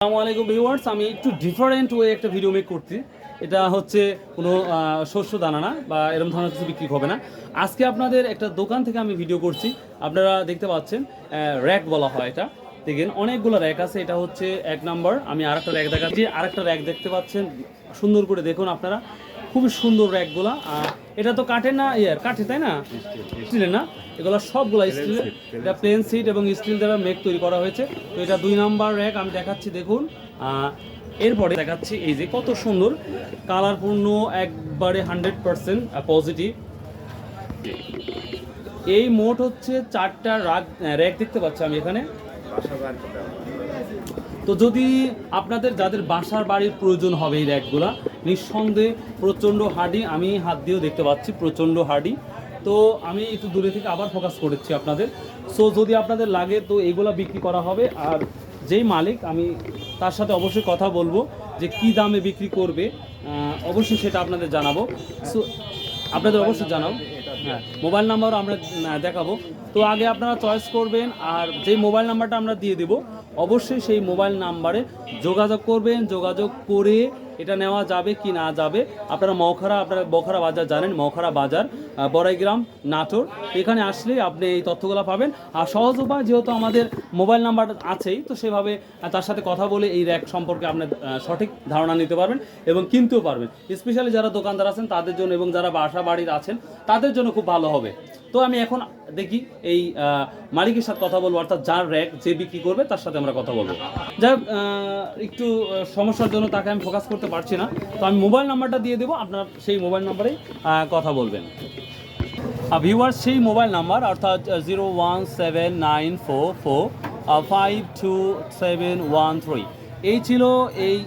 আসসালামু আলাইকুম ভিউয়ার্স, আমি একটু ডিফারেন্ট ওয়ে একটা ভিডিও মেক করছি। এটা হচ্ছে কোনো শস্য দানা না বা এরকম ধরনের কিছু বিক্রি হবে না। আজকে আপনাদের একটা দোকান থেকে আমি ভিডিও করছি। আপনারা দেখতে পাচ্ছেন র্যাক বলা হয় এটা। দেখেন অনেকগুলো র্যাক আছে। এটা হচ্ছে এক নাম্বার। আমি আরেকটা র্যাক দেখাচ্ছি। আরেকটা র্যাক দেখতে পাচ্ছেন, সুন্দর করে দেখুন আপনারা, খুবই সুন্দর র্যাকগুলা। এটা তো কাঠের না, কাঠে তাই না, স্টিলের না, এগুলো সবগুলো স্টিলের। এটা প্লেন সিট এবং স্টিল দ্বারা মেক তৈরি করা হয়েছে। তো এটা 2 নাম্বার র্যাক আমি দেখাচ্ছি, দেখুন। এরপরে দেখাচ্ছি এই যে কত সুন্দর কালারপূর্ণ, একবারে 100% পজিটিভ। এই মোট হচ্ছে 4টা র্যাক দেখতে পাচ্ছি আমি এখানে। তো যদি আপনাদের যাদের বাসার বাড়ির প্রয়োজন হবে এই র্যাকগুলা, নিঃসন্দেহে প্রচণ্ড হার্ডি, আমি হাত দিয়েও দেখতে পাচ্ছি প্রচণ্ড হার্ডি। তো আমি একটু দূরে থেকে আবার ফোকাস করেছি আপনাদের। সো যদি আপনাদের লাগে তো এইগুলা বিক্রি করা হবে। আর যেই মালিক, আমি তার সাথে অবশ্যই কথা বলবো যে কি দামে বিক্রি করবে, অবশ্যই সেটা আপনাদের জানাবো। সো আপনাদের অবশ্যই জানাবো। হ্যাঁ, মোবাইল নাম্বারও আমরা দেখাবো। তো আগে আপনারা চয়েস করবেন, আর যেই মোবাইল নাম্বারটা আমরা দিয়ে দেবো অবশ্যই সেই মোবাইল নাম্বারে যোগাযোগ করবেন। যোগাযোগ করে এটা নেওয়া যাবে কি না যাবে। আপনারা বখরা বাজার জানেন, মৌখারা বাজার, বড়াইগ্রাম, নাটোর, এখানে আসলে আপনি এই তথ্যগুলো পাবেন। আর সহজ উপায়, যেহেতু আমাদের মোবাইল নাম্বার আছেই, তো সেভাবে তার সাথে কথা বলে এই র্যাক সম্পর্কে আপনার সঠিক ধারণা নিতে পারবেন এবং কিনতেও পারবেন। স্পেশালি যারা দোকানদার আছেন তাদের জন্য এবং যারা বাসা বাড়ির আছেন তাদের জন্য খুব ভালো হবে। তো আমি এখন দেখি এই মালিকের সাথে কথা বলবো, অর্থাৎ যার র্যাক যে বিক্রি করবে তার সাথে আমরা কথা বলবো। যাই হোক, একটু সমস্যার জন্য তাকে আমি ফোকাস করতে পারছি না। তো আমি মোবাইল নাম্বারটা দিয়ে দেবো, আপনার সেই মোবাইল নাম্বারেই কথা বলবেন। ভিউয়ার্স, সেই মোবাইল নাম্বার অর্থাৎ 01794452713। এই ছিল এই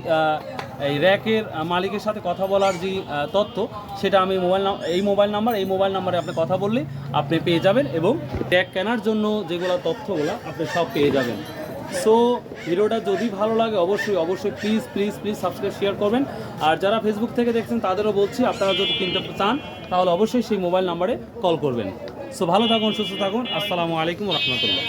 র্যাকের মালিকের সাথে কথা বলার যে তথ্য, সেটা আমি এই মোবাইল নাম্বারে আপনি কথা বললে আপনি পেয়ে যাবেন এবং র্যাক কেনার জন্য যেগুলো তথ্যগুলো আপনি সব পেয়ে যাবেন। সো ভিডিওটা যদি ভালো লাগে অবশ্যই প্লিজ সাবস্ক্রাইব, শেয়ার করবেন। আর যারা ফেসবুক থেকে দেখছেন তাদেরও বলছি, আপনারা যদি কিনতে চান তাহলে অবশ্যই সেই মোবাইল নাম্বারে কল করবেন। সো ভালো থাকুন, সুস্থ থাকুন। আসসালামু আলাইকুম রহমতুল্লাহ।